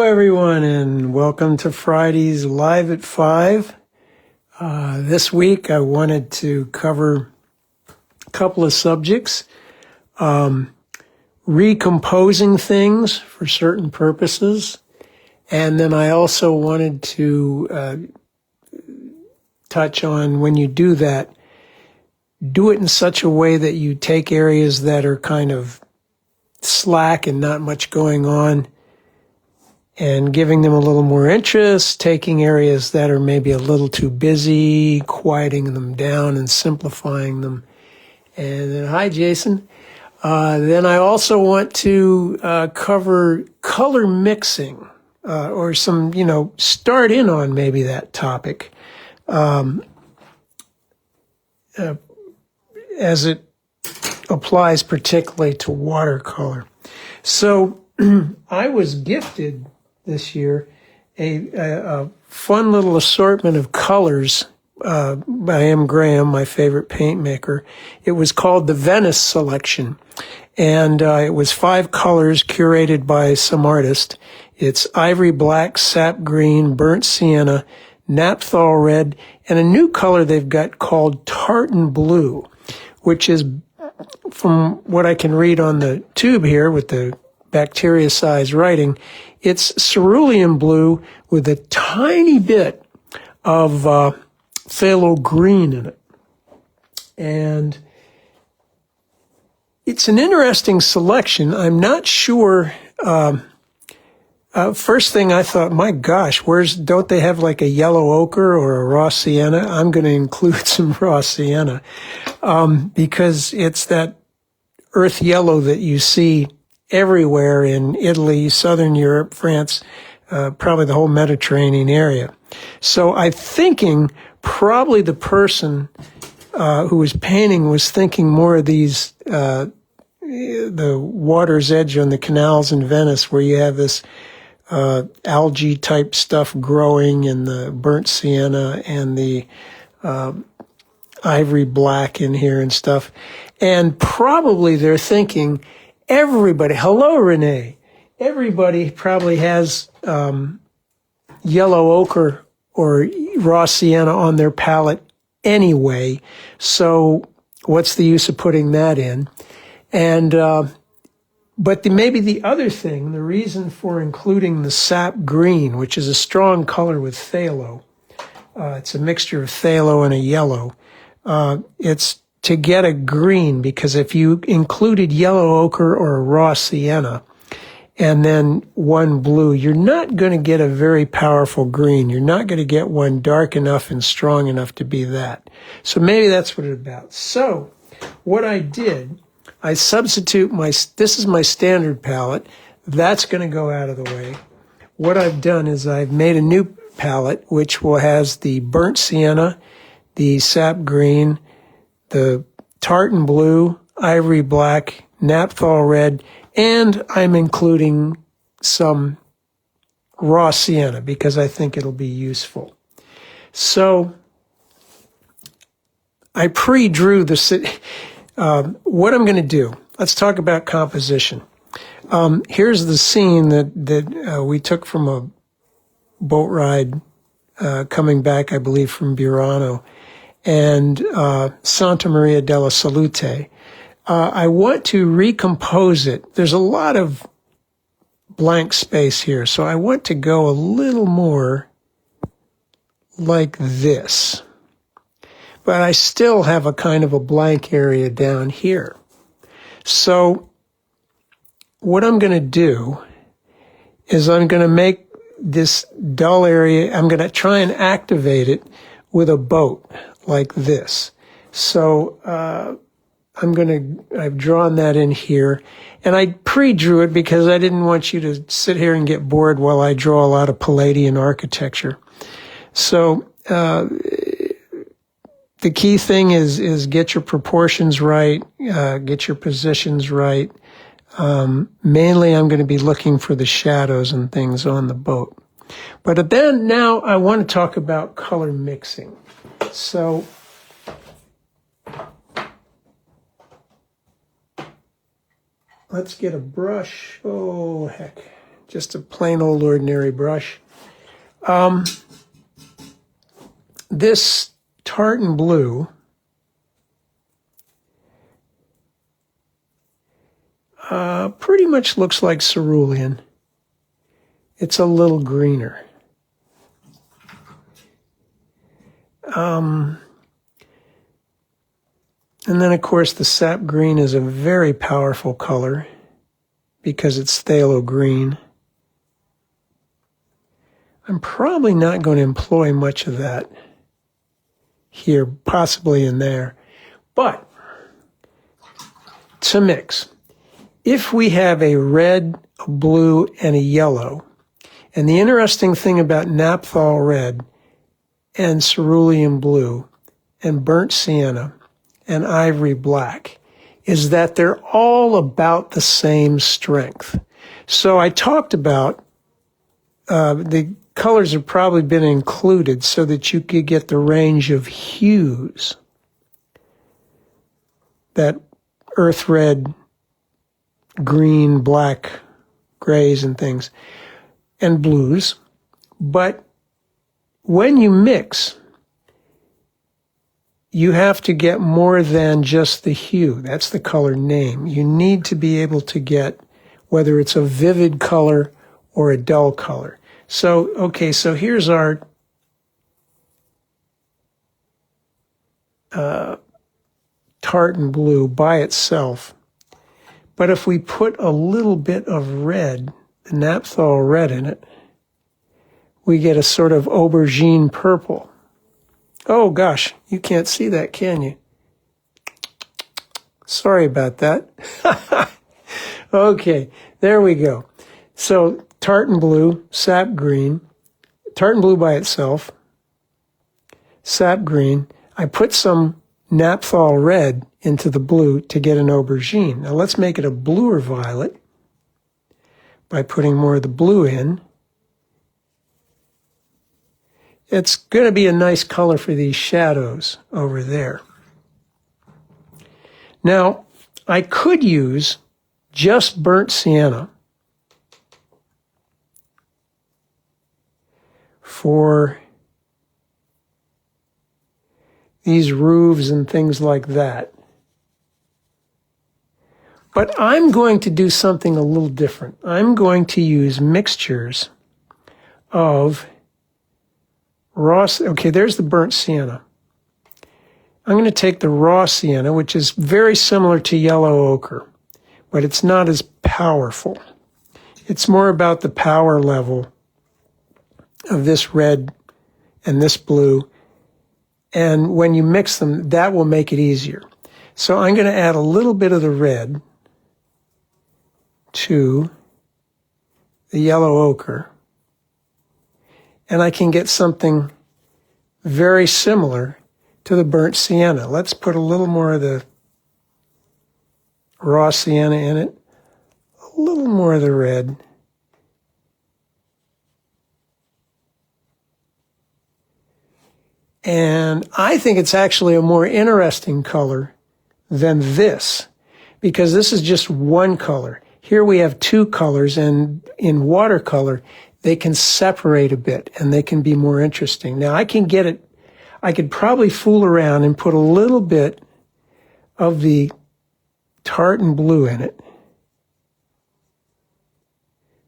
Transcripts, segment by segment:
everyone, and welcome to Friday's Live at 5. This week I wanted to cover a couple of subjects. Recomposing things for certain purposes. And then I also wanted to touch on, when you do that, do it in such a way that you take areas that are kind of slack and not much going on, and giving them a little more interest, taking areas that are maybe a little too busy, quieting them down and simplifying them. And then, hi, Jason. Then I also want to cover color mixing, or some, start in on maybe that topic, as it applies particularly to watercolor. So I was gifted this year a fun little assortment of colors by M. Graham, my favorite paint maker. It was called the Venice Selection, and it was 5 colors curated by some artist. It's ivory black, sap green, burnt sienna, naphthol red, and a new color they've got called tartan blue, which is, from what I can read on the tube here with the bacteria-sized writing, it's cerulean blue with a tiny bit of phthalo green in it. And it's an interesting selection. I'm not sure. First thing I thought, my gosh, don't they have like a yellow ochre or a raw sienna? I'm going to include some raw sienna, because it's that earth yellow that you see everywhere in Italy, Southern Europe, France, probably the whole Mediterranean area. So I'm thinking probably the person who was painting was thinking more of these, the water's edge on the canals in Venice, where you have this algae type stuff growing, and the burnt sienna and the ivory black in here and stuff. And probably they're thinking, everybody, hello, Renee, everybody probably has yellow ochre or raw sienna on their palette anyway, so what's the use of putting that in? And but maybe the other thing, the reason for including the sap green, which is a strong color with phthalo, it's a mixture of phthalo and a yellow, it's to get a green, because if you included yellow ochre or a raw sienna and then one blue, you're not going to get a very powerful green. You're not going to get one dark enough and strong enough to be that. So maybe that's what it's about. So what I did, I substitute this is my standard palette. That's going to go out of the way. What I've done is I've made a new palette, which has the burnt sienna, the sap green, the tartan blue, ivory black, naphthol red, and I'm including some raw sienna because I think it'll be useful. So I pre-drew what I'm going to do. Let's talk about composition. Here's the scene that we took from a boat ride coming back, I believe, from Burano and Santa Maria della Salute. I want to recompose it. There's a lot of blank space here, so I want to go a little more like this. But I still have a kind of a blank area down here. So what I'm going to do is I'm going to make this dull area, I'm going to try and activate it with a boat like this. So I've drawn that in here, and I pre-drew it because I didn't want you to sit here and get bored while I draw a lot of Palladian architecture. So the key thing is get your proportions right, get your positions right. Mainly I'm going to be looking for the shadows and things on the boat. But then now I want to talk about color mixing. So let's get a brush. Oh, heck. just a plain old ordinary brush. This tartan blue pretty much looks like cerulean. It's a little greener. And then, of course, the sap green is a very powerful color because it's phthalo green. I'm probably not going to employ much of that here, possibly in there. But to mix, if we have a red, a blue, and a yellow, and the interesting thing about naphthol red and cerulean blue and burnt sienna and ivory black is that they're all about the same strength. So I talked about the colors have probably been included so that you could get the range of hues that earth red, green, black, grays, and things, and blues. But when you mix, you have to get more than just the hue. That's the color name. You need to be able to get whether it's a vivid color or a dull color. So, okay, so here's our tartan blue by itself. But if we put a little bit of red, the naphthol red in it, we get a sort of aubergine purple. Oh gosh, you can't see that, can you? Sorry about that. Okay, there we go. So tartan blue, sap green, tartan blue by itself, sap green. I put some naphthol red into the blue to get an aubergine. Now let's make it a bluer violet by putting more of the blue in. It's going to be a nice color for these shadows over there. Now, I could use just burnt sienna for these roofs and things like that. But I'm going to do something a little different. I'm going to use mixtures of raw, okay, there's the burnt sienna. I'm going to take the raw sienna, which is very similar to yellow ochre, but it's not as powerful. It's more about the power level of this red and this blue. And when you mix them, that will make it easier. So I'm going to add a little bit of the red to the yellow ochre. And I can get something very similar to the burnt sienna. Let's put a little more of the raw sienna in it, a little more of the red. And I think it's actually a more interesting color than this, because this is just one color. Here we have two colors, and in watercolor, they can separate a bit and they can be more interesting. Now I can get it, I could probably fool around and put a little bit of the tartan blue in it.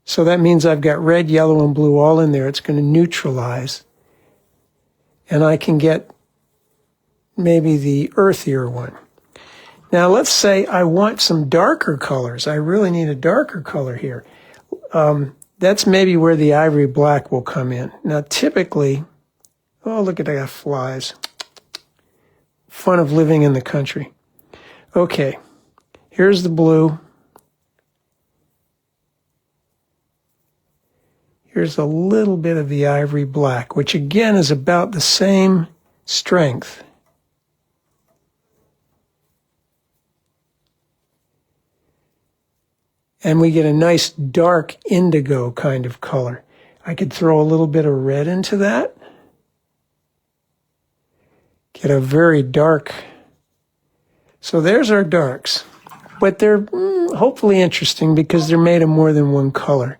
So that means I've got red, yellow, and blue all in there. It's going to neutralize. And I can get maybe the earthier one. Now let's say I want some darker colors. I really need a darker color here. That's maybe where the ivory black will come in. Now typically, oh look at that flies. Fun of living in the country. Okay, here's the blue. Here's a little bit of the ivory black, which again is about the same strength. And we get a nice dark indigo kind of color. I could throw a little bit of red into that. Get a very dark. So there's our darks. But they're hopefully interesting because they're made of more than one color.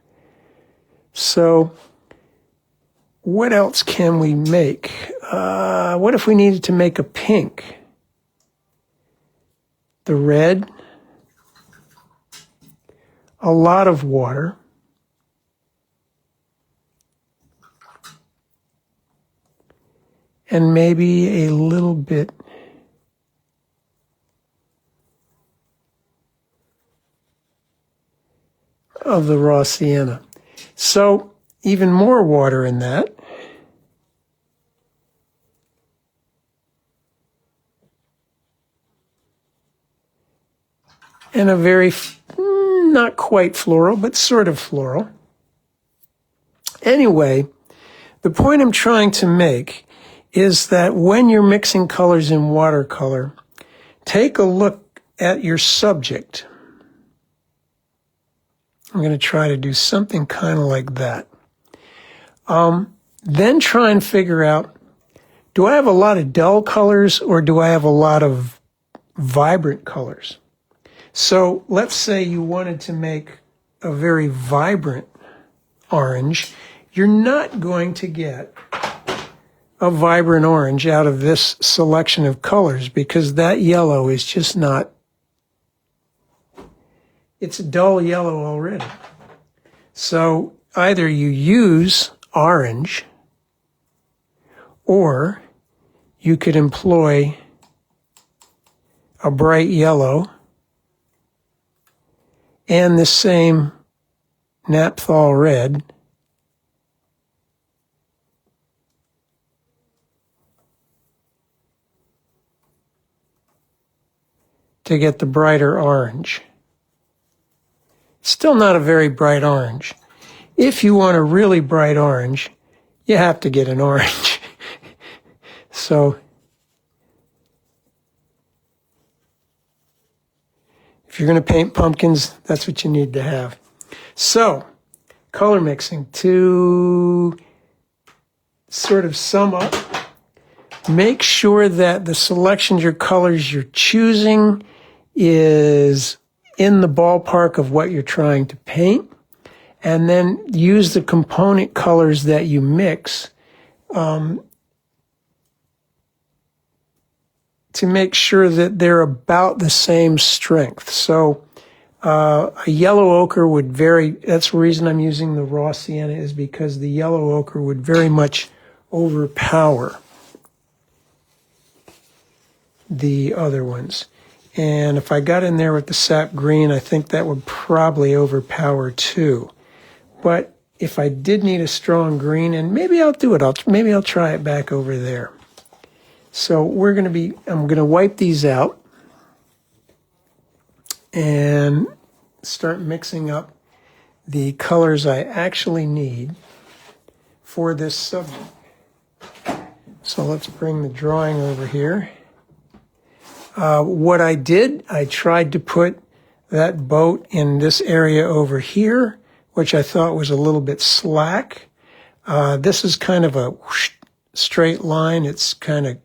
So what else can we make? What if we needed to make a pink? The red, a lot of water, and maybe a little bit of the raw sienna. So even more water in that. And a very, not quite floral, but sort of floral. Anyway, the point I'm trying to make is that when you're mixing colors in watercolor, take a look at your subject. I'm going to try to do something kind of like that. Then try and figure out, do I have a lot of dull colors or do I have a lot of vibrant colors? So let's say you wanted to make a very vibrant orange. You're not going to get a vibrant orange out of this selection of colors because that yellow is just not, it's a dull yellow already. So either you use orange or you could employ a bright yellow and the same naphthol red to get the brighter orange. Still not a very bright orange. If you want a really bright orange, you have to get an orange. So if you're going to paint pumpkins, that's what you need to have. So, color mixing. To sort of sum up, make sure that the selections or colors you're choosing is in the ballpark of what you're trying to paint. And then use the component colors that you mix to make sure that they're about the same strength. So a yellow ochre would very, that's the reason I'm using the raw sienna, is because the yellow ochre would very much overpower the other ones. And if I got in there with the sap green, I think that would probably overpower too. But if I did need a strong green, and maybe I'll do it, maybe I'll try it back over there. So I'm going to wipe these out and start mixing up the colors I actually need for this subject. So let's bring the drawing over here. What I did, I tried to put that boat in this area over here, which I thought was a little bit slack. This is kind of a straight line. It's kind of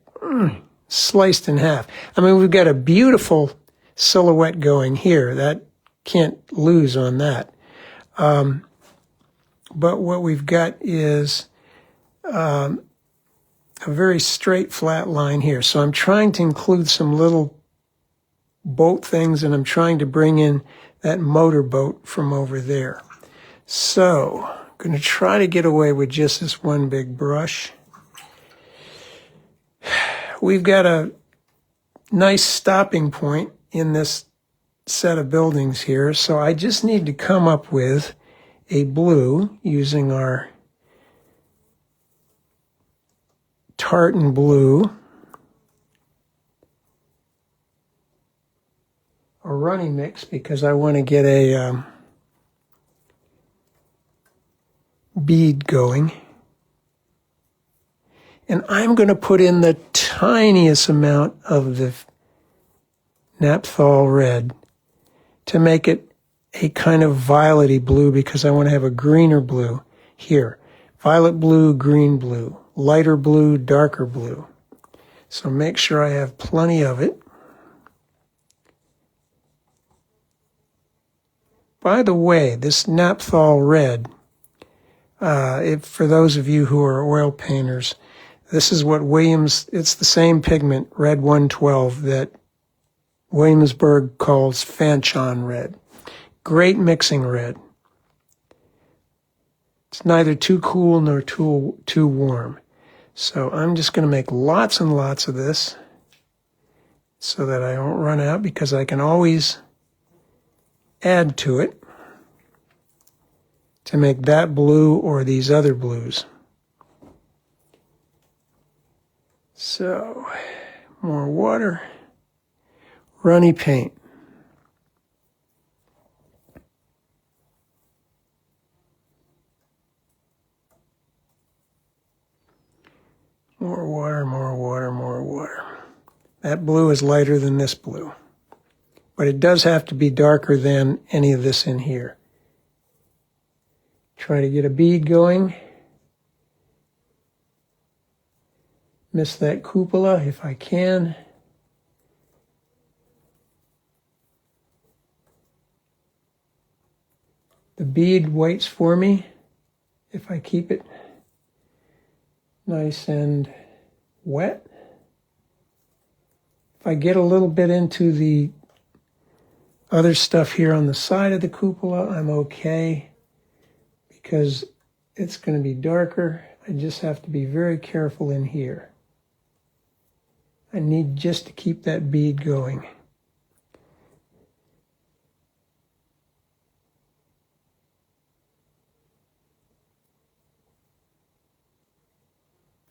sliced in half. I mean, we've got a beautiful silhouette going here. That can't lose on that. But what we've got is a very straight, flat line here. So I'm trying to include some little boat things, and I'm trying to bring in that motor boat from over there. So I'm going to try to get away with just this one big brush. We've got a nice stopping point in this set of buildings here, so I just need to come up with a blue using our tartan blue, a runny mix, because I want to get a bead going. And I'm going to put in the tiniest amount of the naphthol red to make it a kind of violety blue, because I want to have a greener blue here. Violet blue, green blue, lighter blue, darker blue. So make sure I have plenty of it. By the way, this naphthol red, For those of you who are oil painters, this is what it's the same pigment, red 112, that Williamsburg calls Fanchon red. Great mixing red. It's neither too cool nor too warm. So I'm just going to make lots and lots of this so that I don't run out, because I can always add to it to make that blue or these other blues. So, more water, runny paint. More water, more water, more water. That blue is lighter than this blue, but it does have to be darker than any of this in here. Try to get a bead going. Miss that cupola if I can. The bead waits for me if I keep it nice and wet. If I get a little bit into the other stuff here on the side of the cupola, I'm okay, because it's going to be darker. I just have to be very careful in here. I need just to keep that bead going.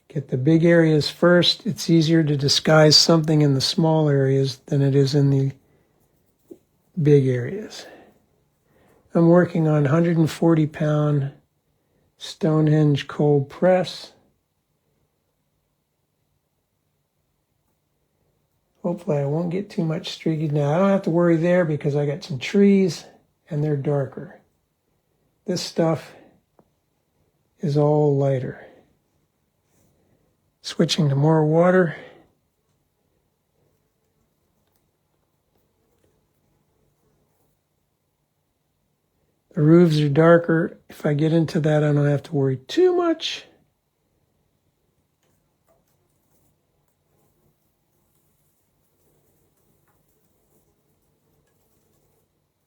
Get the big areas first. It's easier to disguise something in the small areas than it is in the big areas. I'm working on 140-pound Stonehenge cold press. Hopefully I won't get too much streaky. Now I don't have to worry there because I got some trees and they're darker. This stuff is all lighter. Switching to more water. The roofs are darker. If I get into that, I don't have to worry too much.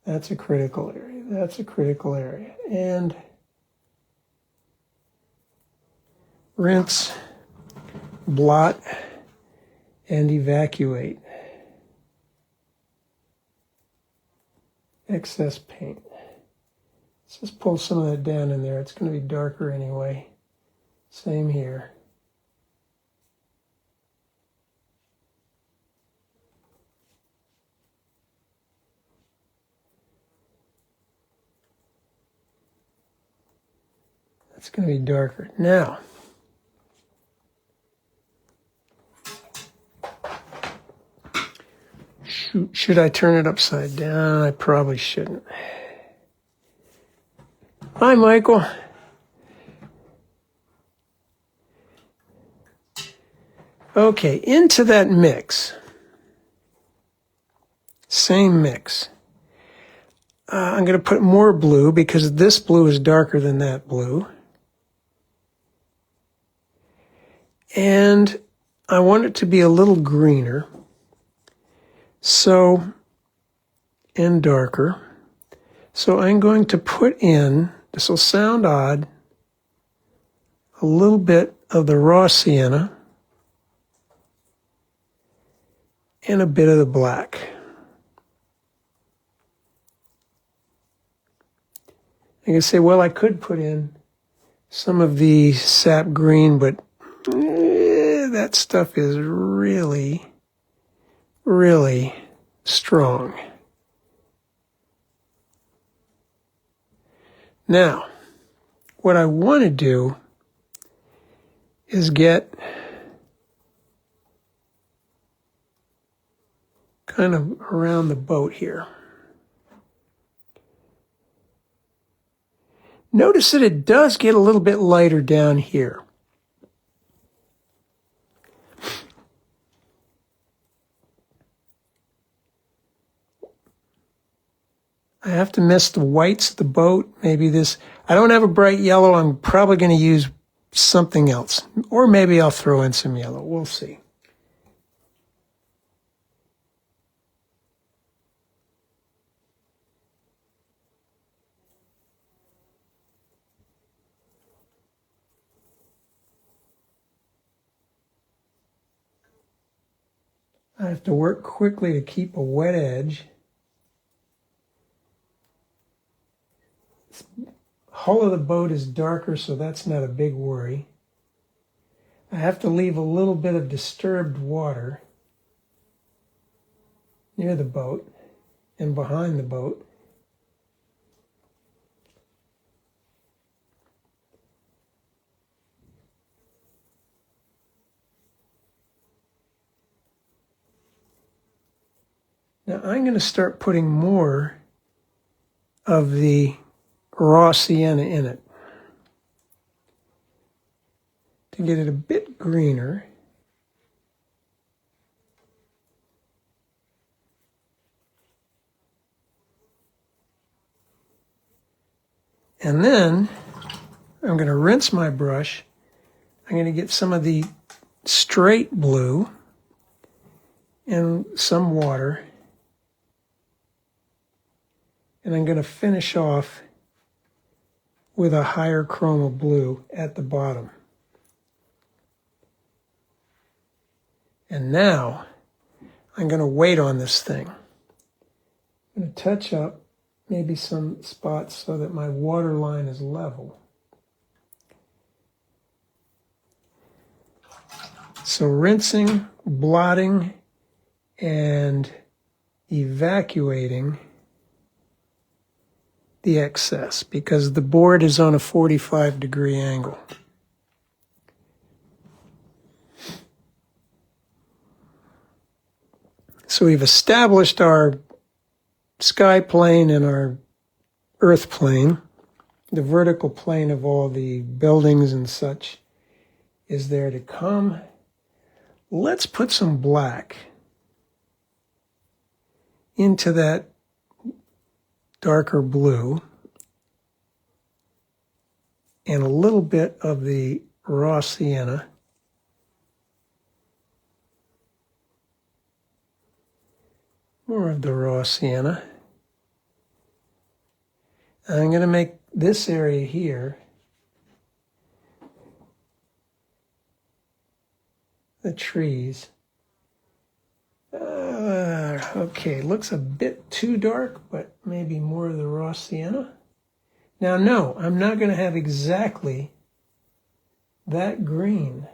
That's a critical area. That's a critical area. And rinse, blot, and evacuate excess paint. Let's just pull some of that down in there. It's going to be darker anyway. Same here. It's going to be darker. Now, should I turn it upside down? I probably shouldn't. Hi, Michael. Okay, into that mix. Same mix. I'm going to put more blue because this blue is darker than that blue. And I want it to be a little greener. So, and darker. So I'm going to put in, this will sound odd, a little bit of the raw sienna and a bit of the black. You can say, well, I could put in some of the sap green, but that stuff is really, really strong. Now, what I want to do is get kind of around the boat here. Notice that it does get a little bit lighter down here. I have to miss the whites of the boat. Maybe this, I don't have a bright yellow. I'm probably going to use something else. Or maybe I'll throw in some yellow. We'll see. I have to work quickly to keep a wet edge. The hull of the boat is darker, so that's not a big worry. I have to leave a little bit of disturbed water near the boat and behind the boat. Now I'm going to start putting more of the raw sienna in it to get it a bit greener. And then I'm going to rinse my brush. I'm going to get some of the straight blue and some water. And I'm going to finish off with a higher chroma blue at the bottom. And now I'm going to wait on this thing. I'm going to touch up maybe some spots so that my water line is level. So rinsing, blotting, and evacuating the excess because the board is on a 45-degree angle. So we've established our sky plane and our earth plane. The vertical plane of all the buildings and such is there to come. Let's put some black into that darker blue and a little bit of the raw sienna. More of the raw sienna. I'm going to make this area here the trees. Okay, looks a bit too dark, but maybe more of the raw sienna. Now, no, I'm not going to have exactly that green,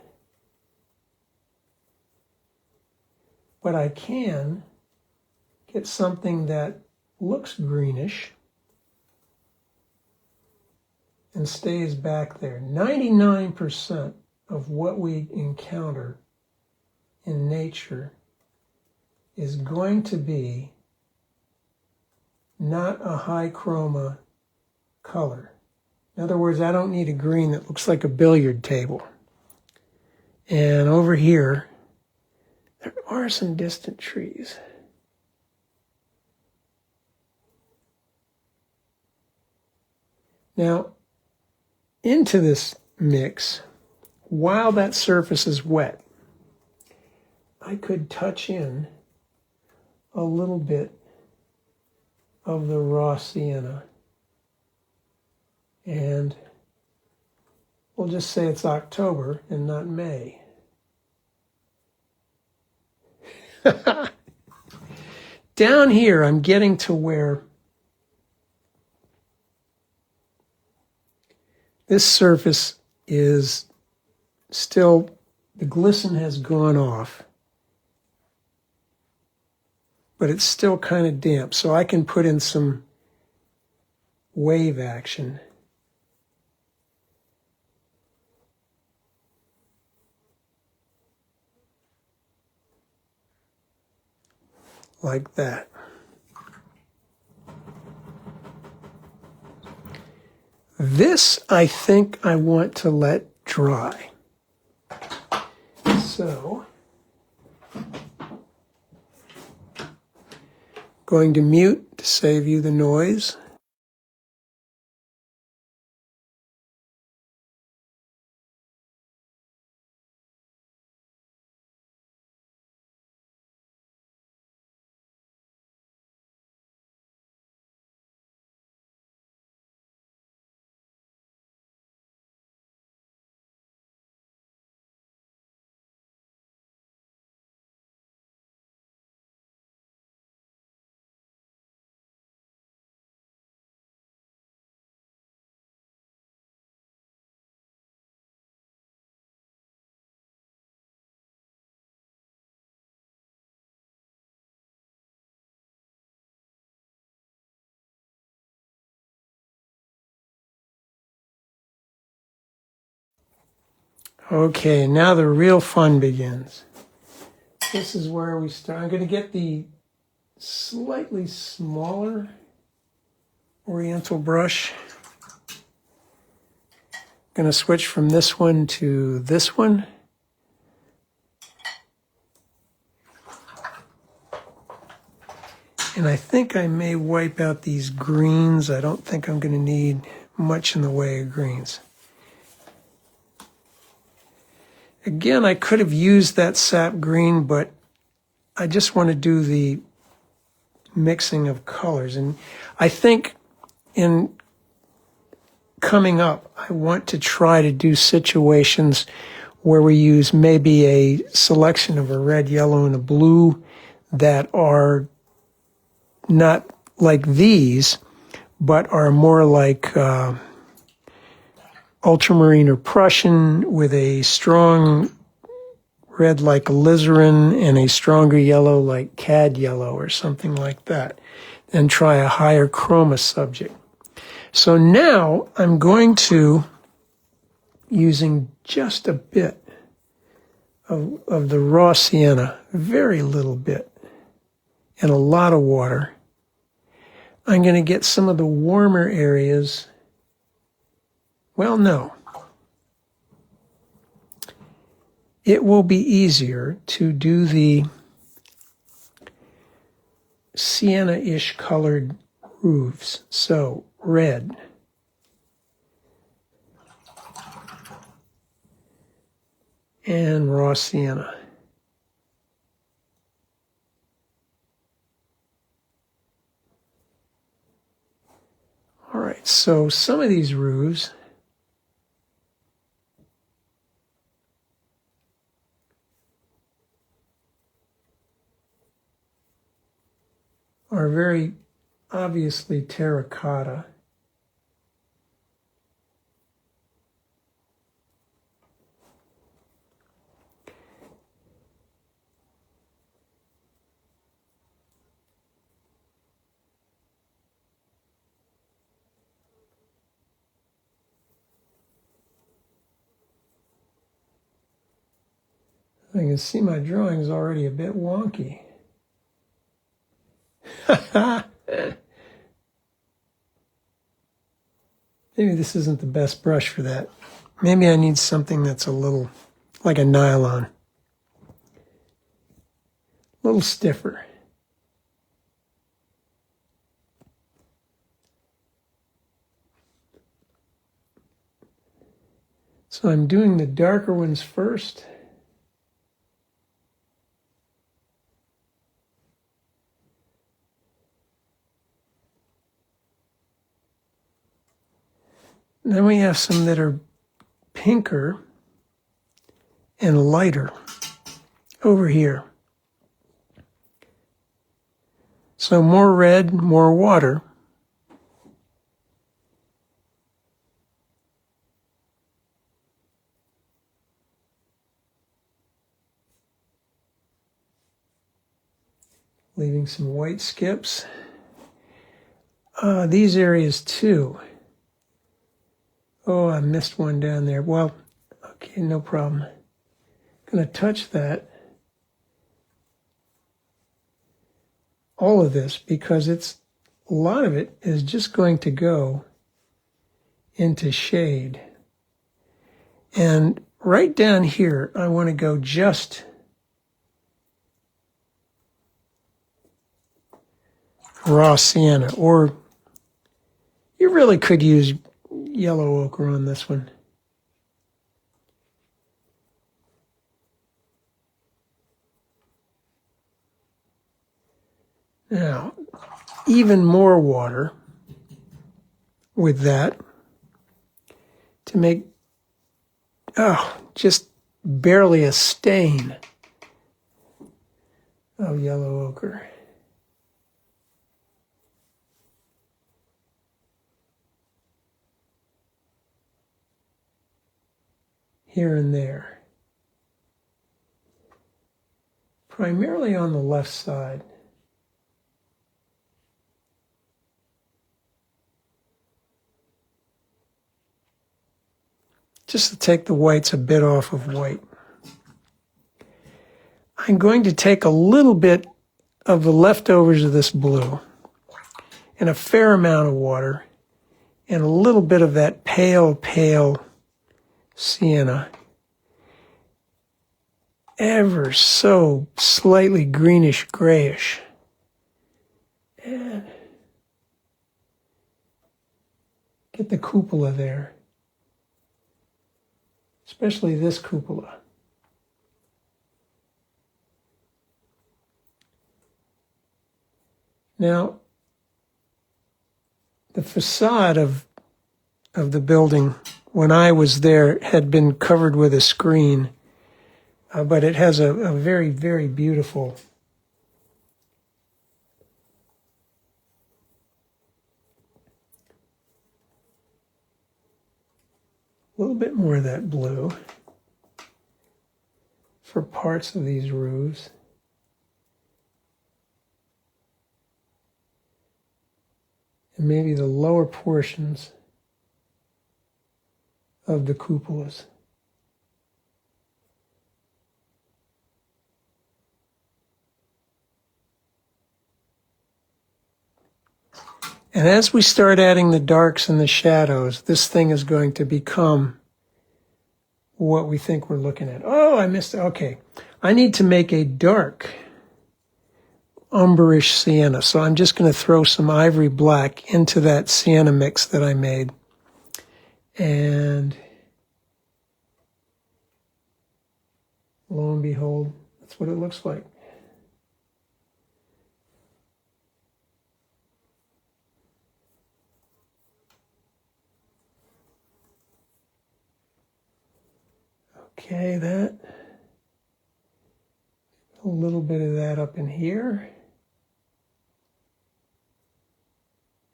but I can get something that looks greenish and stays back there. 99% of what we encounter in nature is going to be not a high chroma color. In other words, I don't need a green that looks like a billiard table. And over here, there are some distant trees. Now, into this mix, while that surface is wet, I could touch in a little bit of the raw sienna. And we'll just say it's October and not May. Down here, I'm getting to where this surface is still, the glisten has gone off, but it's still kind of damp. So I can put in some wave action. Like that. This, I think I want to let dry. So, going to mute to save you the noise. Okay, now the real fun begins. This is where we start. I'm going to get the slightly smaller Oriental brush. Going to switch from this one to this one. And I think I may wipe out these greens. I don't think I'm going to need much in the way of greens. Again, I could have used that sap green, but I just want to do the mixing of colors. And I think in coming up, I want to try to do situations where we use maybe a selection of a red, yellow, and a blue that are not like these, but are more like ultramarine or Prussian with a strong red like alizarin and a stronger yellow like cad yellow or something like that, and try a higher chroma subject. So now I'm going to, using just a bit of the raw sienna, very little bit, and a lot of water, I'm going to get some of the warmer areas. Well, no. It will be easier to do the sienna-ish colored roofs. So, red. And raw sienna. All right, so some of these roofs are very obviously terracotta. I can see my drawing is already a bit wonky. Maybe this isn't the best brush for that. Maybe I need something that's a little like a nylon. A little stiffer. So I'm doing the darker ones first. Then we have some that are pinker and lighter over here. So more red, more water. Leaving some white skips. These areas too. Oh, I missed one down there. Well, okay, no problem. Going to touch that. All of this, because a lot of it is just going to go into shade. And right down here, I want to go just raw sienna, or you really could use yellow ochre on this one. Now, even more water with that to make, just barely a stain of yellow ochre. Here and there. Primarily on the left side. just to take the whites a bit off of white. I'm going to take a little bit of the leftovers of this blue and a fair amount of water and a little bit of that pale, pale sienna, ever so slightly greenish grayish, and get the cupola there, especially this cupola. Now, the facade of the building, when I was there, had been covered with a screen, but it has a very, very beautiful little bit more of that blue for parts of these roofs. And maybe the lower portions of the cupolas. And as we start adding the darks and the shadows, this thing is going to become what we think we're looking at. Oh, I missed it. Okay. I need to make a dark umberish sienna. So I'm just going to throw some ivory black into that sienna mix that I made. And lo and behold, that's what it looks like. Okay, that, a little bit of that up in here,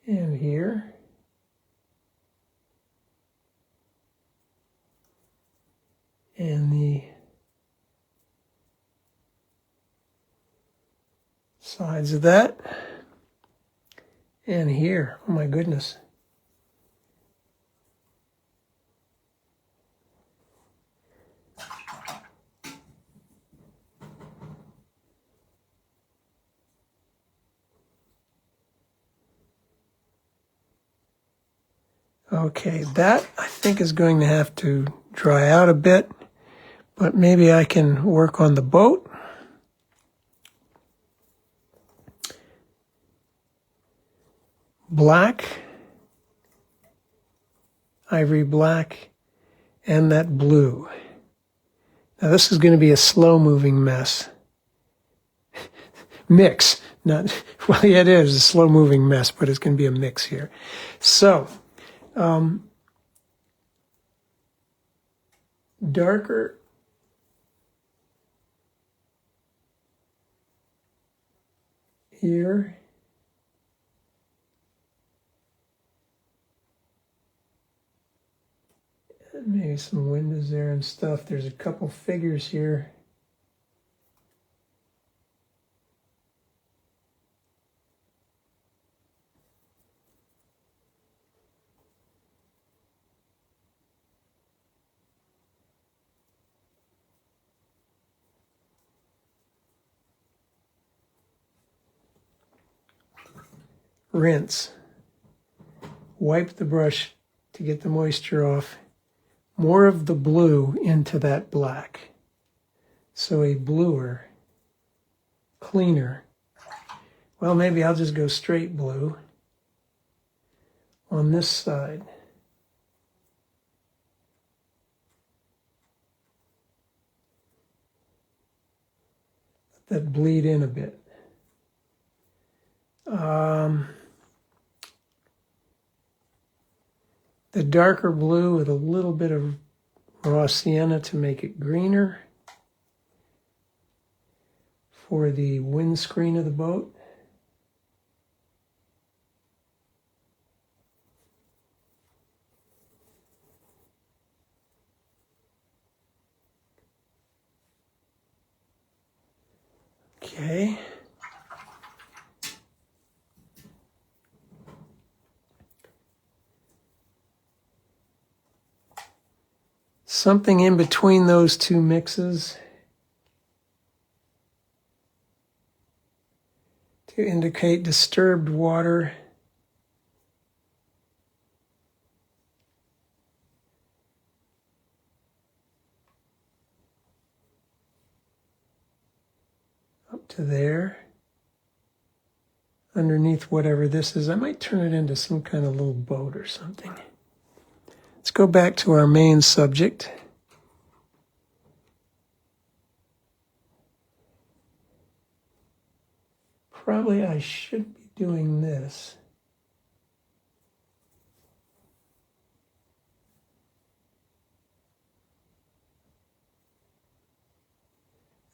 and here, and the sides of that, and here. Oh my goodness. Okay, that I think is going to have to dry out a bit, but maybe I can work on the boat. Black, ivory black, and that blue. Now this is going to be a slow-moving mess. Mix, not, well, yeah, it is a slow-moving mess, but it's going to be a mix here. So, darker here. And maybe some windows there and stuff. There's a couple figures here. Rinse. Wipe the brush to get the moisture off. More of the blue into that black. So a bluer, cleaner. Well, maybe I'll just go straight blue on this side. Let that bleed in a bit. The darker blue with a little bit of raw sienna to make it greener for the windscreen of the boat. Okay. something in between those two mixes to indicate disturbed water. Up to there. Underneath whatever this is. I might turn it into some kind of little boat or something. Let's go back to our main subject. Probably I should be doing this.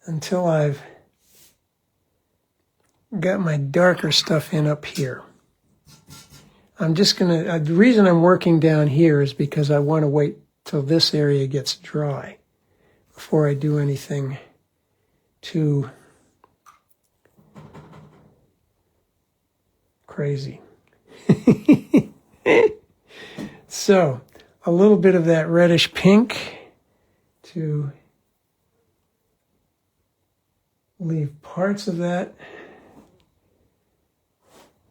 Until I've got my darker stuff in up here. I'm just going to, the reason I'm working down here is because I want to wait till this area gets dry before I do anything too crazy. So, a little bit of that reddish pink to leave parts of that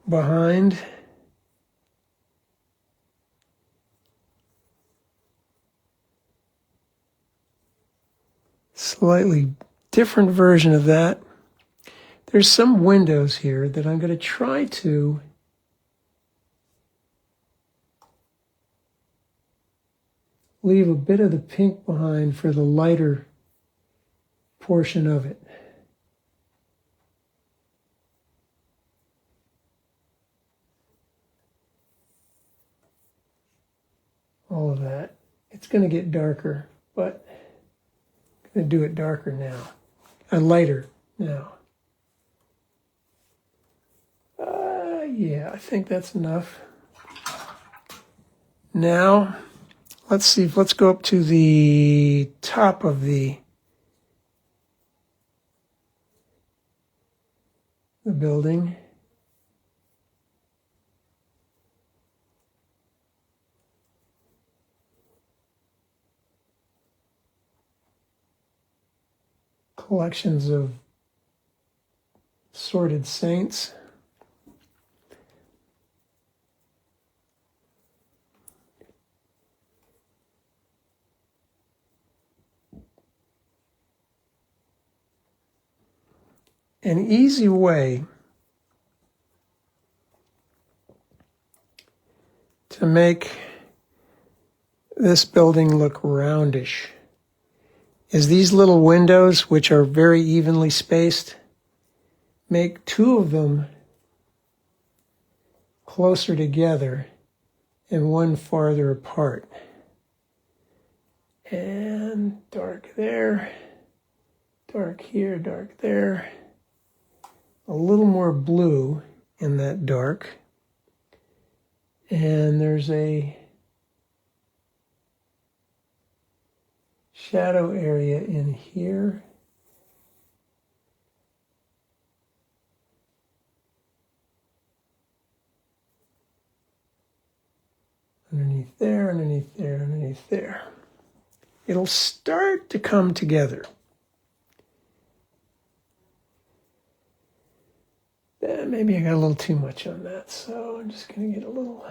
behind. Slightly different version of that. There's some windows here that I'm going to try to leave a bit of the pink behind for the lighter portion of it. All of that. It's going to get darker, but I'm going to do it darker now. And lighter now. Yeah, I think that's enough. Now, let's see. Let's go up to the top of the building. Collections of sorted saints. An easy way to make this building look roundish is these little windows, which are very evenly spaced. Make two of them closer together and one farther apart. And dark there, dark here, dark there. A little more blue in that dark. And there's a shadow area in here. Underneath there, underneath there, underneath there. It'll start to come together. Maybe I got a little too much on that, so I'm just going to get a little...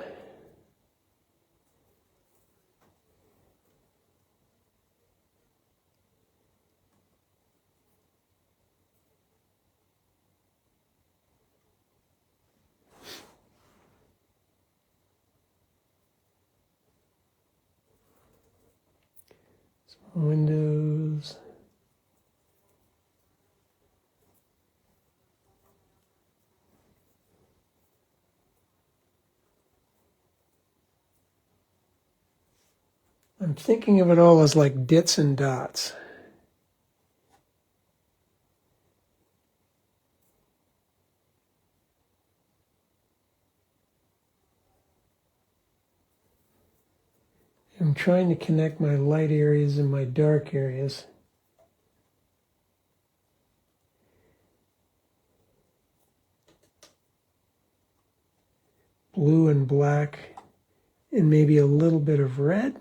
some windows... I'm thinking of it all as like dits and dots. I'm trying to connect my light areas and my dark areas. Blue and black, and maybe a little bit of red.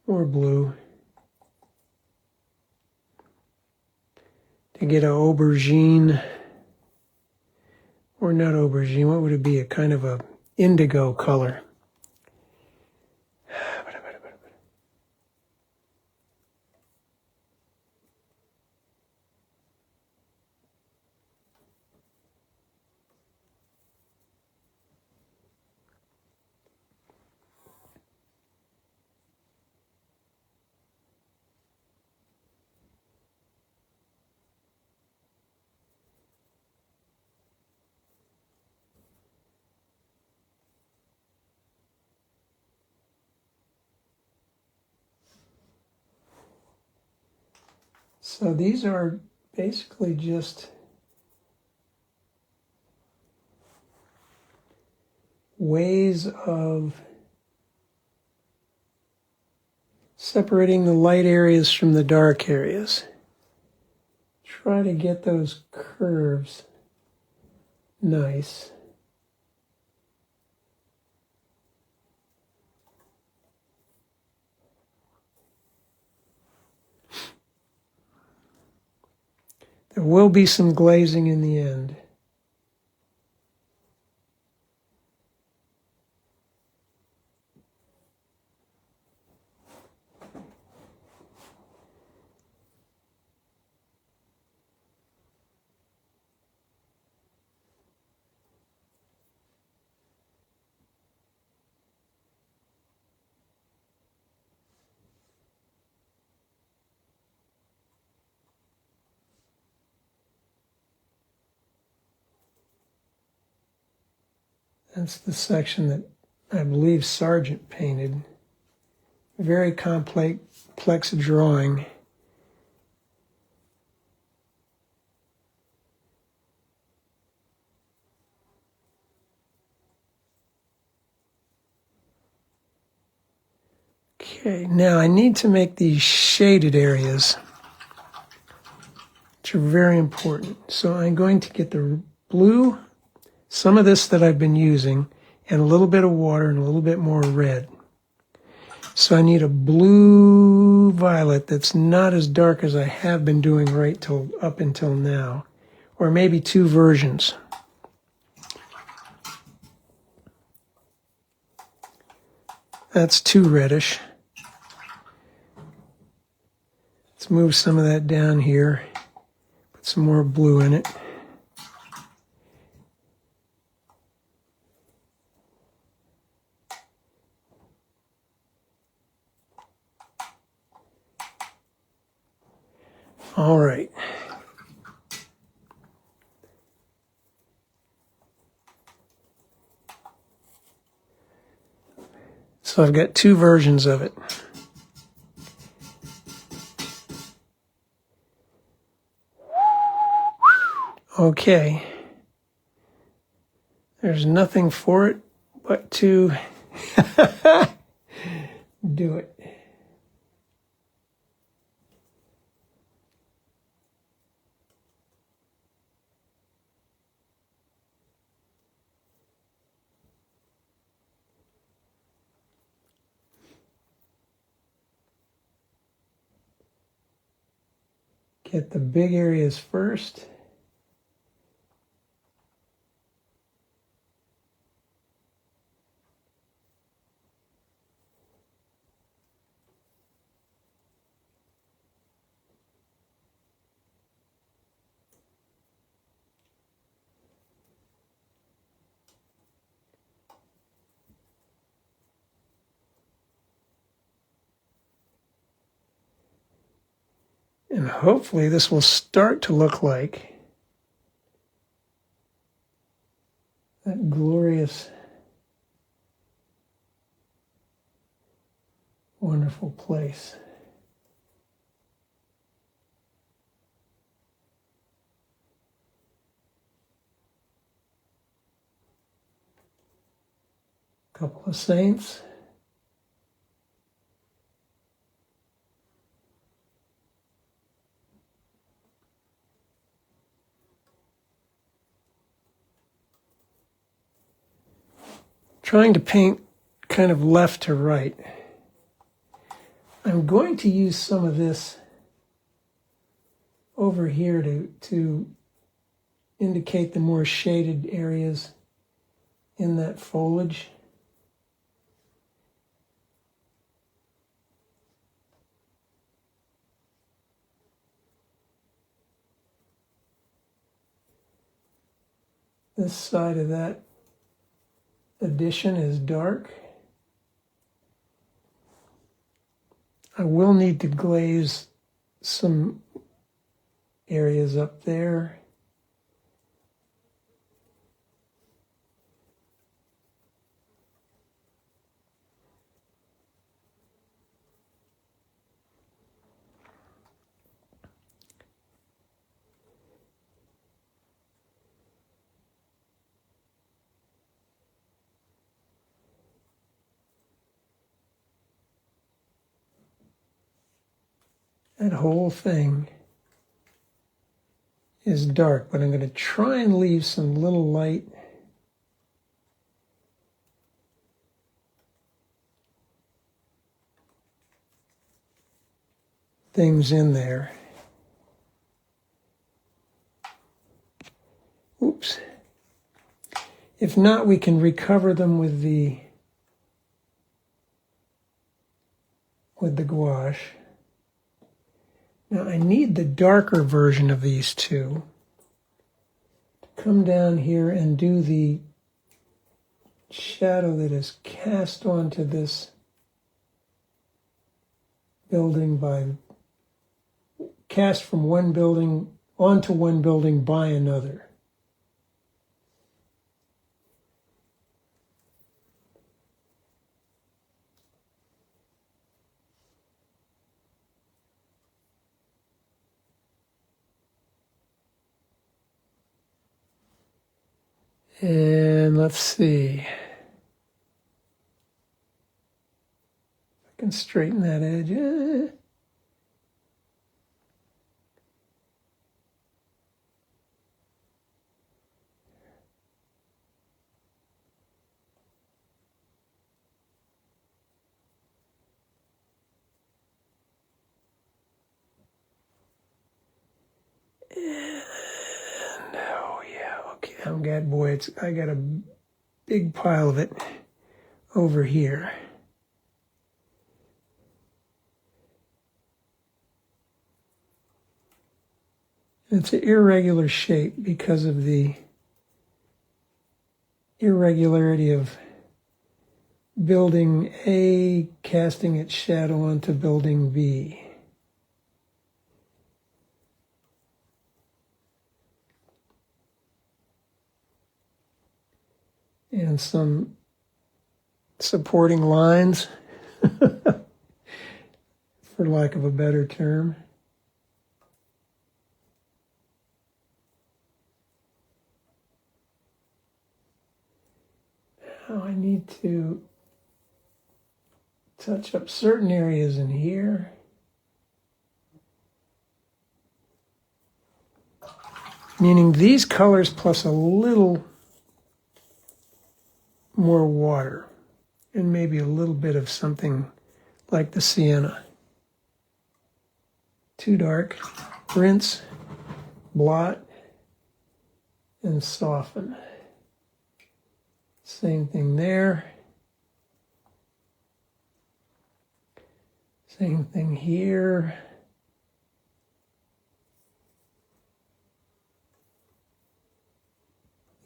More blue. To get an aubergine, or not aubergine, what would it be? A kind of a indigo color. So these are basically just ways of separating the light areas from the dark areas. Try to get those curves nice. There will be some glazing in the end. That's the section that I believe Sargent painted. Very complex drawing. Okay, now I need to make these shaded areas, which are very important. So I'm going to get the blue, some of this that I've been using, and a little bit of water and a little bit more red. So I need a blue violet that's not as dark as I have been doing up until now, or maybe two versions. That's too reddish. Let's move some of that down here, put some more blue in it. All right. So I've got two versions of it. Okay. There's nothing for it but to do it. Get the big areas first. And hopefully this will start to look like that glorious, wonderful place. Couple of saints. Trying to paint kind of left to right. I'm going to use some of this over here to indicate the more shaded areas in that foliage. This side of that addition is dark. I will need to glaze some areas up there. That whole thing is dark, but I'm going to try and leave some little light things in there. Oops. If not, we can recover them with the gouache. Now I need the darker version of these two to come down here and do the shadow that is cast onto this building cast from one building onto one building by another. And let's see. I can straighten that edge. I'm glad, boy, I got a big pile of it over here. It's an irregular shape because of the irregularity of building A casting its shadow onto building B. And some supporting lines, for lack of a better term. Now I need to touch up certain areas in here. Meaning these colors plus a little more water and maybe a little bit of something like the sienna. Too dark, rinse, blot, and soften. Same thing there. Same thing here.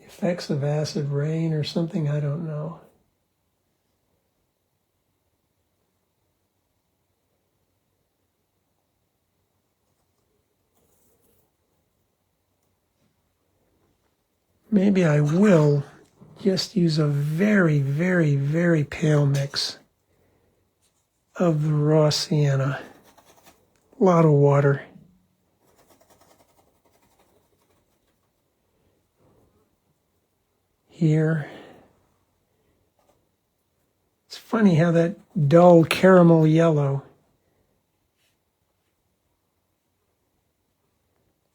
Effects of acid rain or something, I don't know. Maybe I will just use a very, very, very pale mix of the raw sienna. A lot of water. Here. It's funny how that dull caramel yellow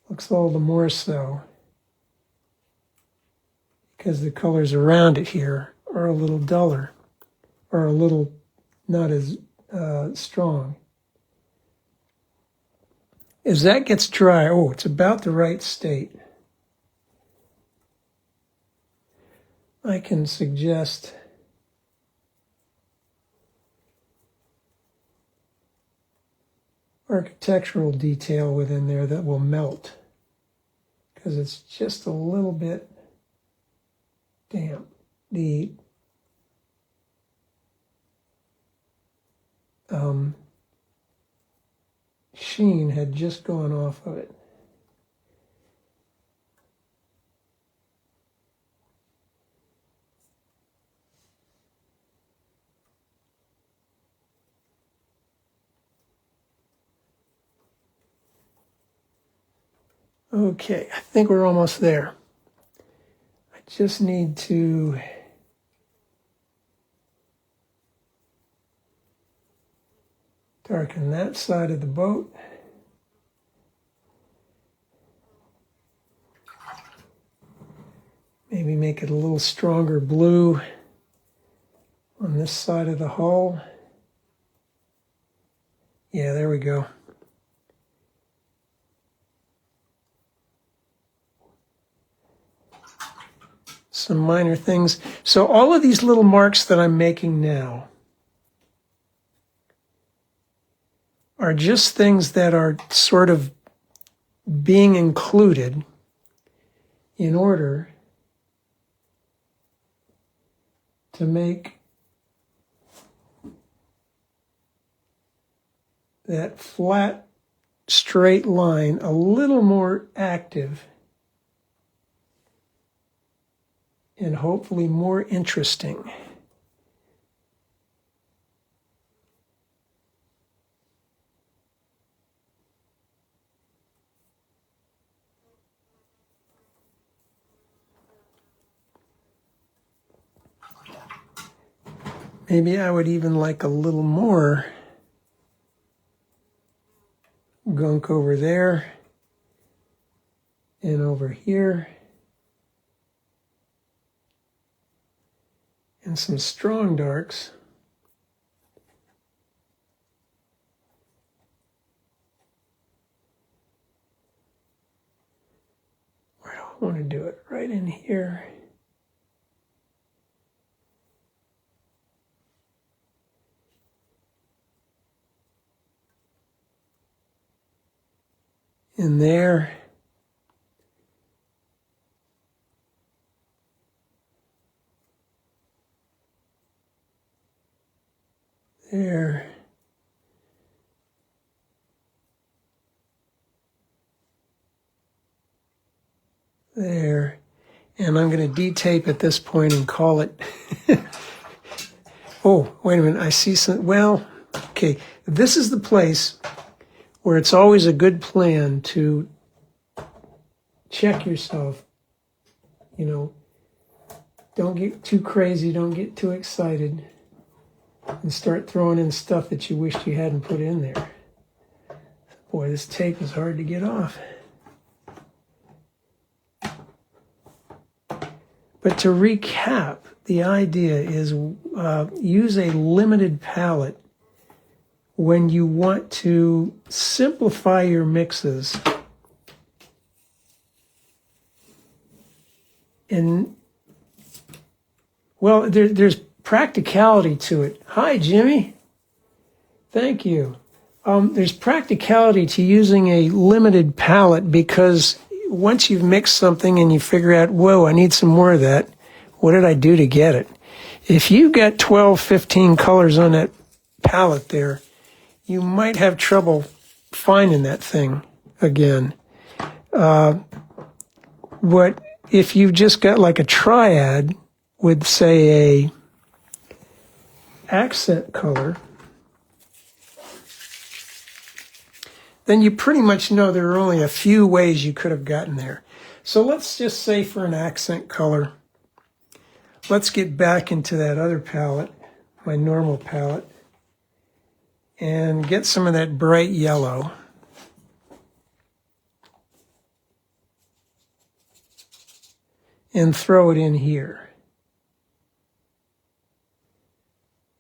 looks all the more so because the colors around it here are a little duller or a little not as strong. as that gets dry, oh, it's about the right state. I can suggest architectural detail within there that will melt because it's just a little bit damp. The sheen had just gone off of it. Okay, I think we're almost there. I just need to darken that side of the boat. Maybe make it a little stronger blue on this side of the hull. Yeah, there we go. Some minor things. So all of these little marks that I'm making now are just things that are sort of being included in order to make that flat, straight line a little more active and hopefully more interesting. Maybe I would even like a little more gunk over there and over here. And some strong darks. Where do I want to do it? Right in here. In there. There. There. And I'm going to detape at this point and call it. Oh, wait a minute. I see some. Well, okay. This is the place where it's always a good plan to check yourself. You know, don't get too crazy. Don't get too excited. And start throwing in stuff that you wished you hadn't put in there. Boy, this tape is hard to get off. But to recap, the idea is use a limited palette when you want to simplify your mixes. And, well, there's practicality to it. Hi, Jimmy. Thank you. There's practicality to using a limited palette because once you've mixed something and you figure out, whoa, I need some more of that, what did I do to get it? If you've got 12, 15 colors on that palette there, you might have trouble finding that thing again. But if you've just got like a triad with, say, a accent color, then you pretty much know there are only a few ways you could have gotten there. So let's just say for an accent color, let's get back into that other palette, my normal palette, and get some of that bright yellow. And throw it in here.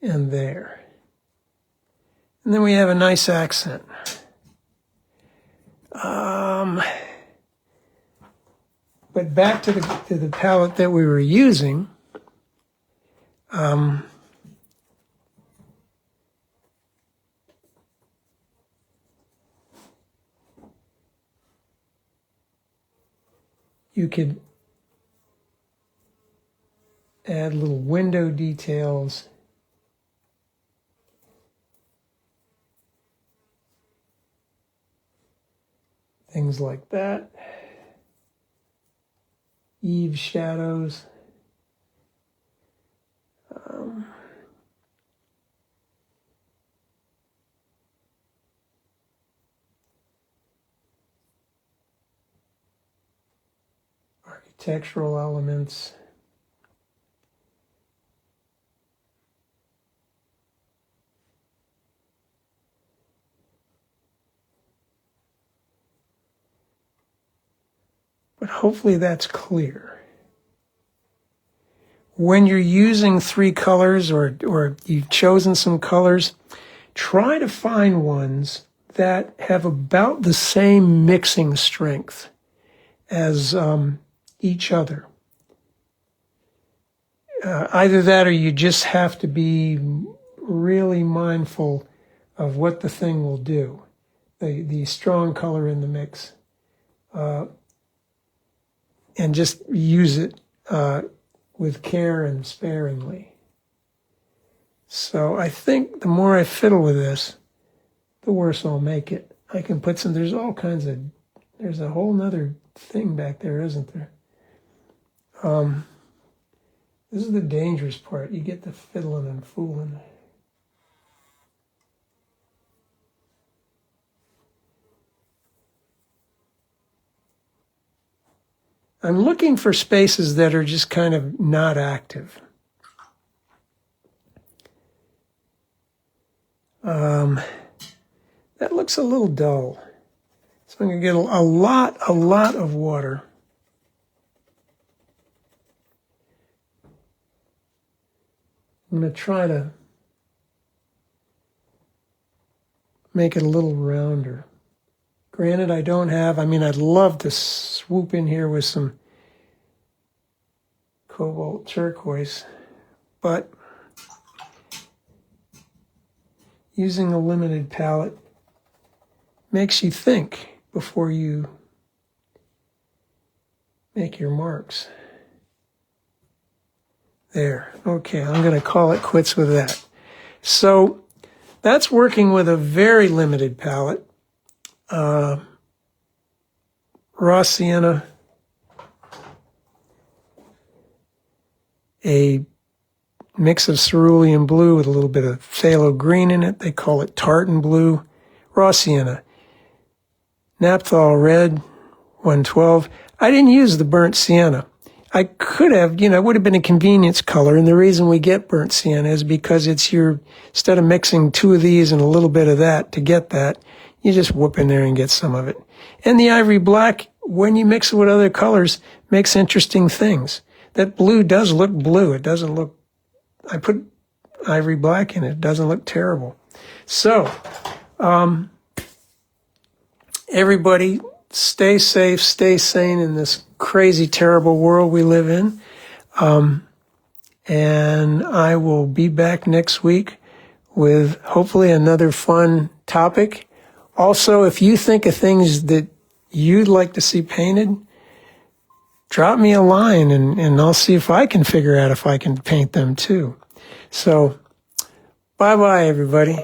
And there. And then we have a nice accent. But back to the palette that we were using. You could add little window details. Things like that. Eave shadows. Architectural elements. But hopefully that's clear. When you're using 3 colors or you've chosen some colors, try to find ones that have about the same mixing strength as each other. Either that or you just have to be really mindful of what the thing will do, the strong color in the mix, and just use it with care and sparingly. So I think the more I fiddle with this, the worse I'll make it. I can put some, there's all kinds of, there's a whole nother thing back there, isn't there? This is the dangerous part. You get the fiddling and fooling. I'm looking for spaces that are just kind of not active. That looks a little dull. So I'm going to get a lot of water. I'm going to try to make it a little rounder. Granted, I don't have, I'd love to swoop in here with some cobalt turquoise, but using a limited palette makes you think before you make your marks. There. Okay, I'm going to call it quits with that. So that's working with a very limited palette. Raw sienna, a mix of cerulean blue with a little bit of phthalo green in it. They call it tartan blue. Raw sienna, naphthol red, 112. I didn't use the burnt sienna. I could have, it would have been a convenience color, and the reason we get burnt sienna is because it's instead of mixing 2 of these and a little bit of that to get that, you just whoop in there and get some of it. And the ivory black, when you mix it with other colors, makes interesting things. That blue does look blue. It doesn't look, I put ivory black in it. It doesn't look terrible. So, everybody stay safe, stay sane in this crazy, terrible world we live in. And I will be back next week with hopefully another fun topic. Also, if you think of things that you'd like to see painted, drop me a line and I'll see if I can figure out if I can paint them too. So, bye-bye, everybody.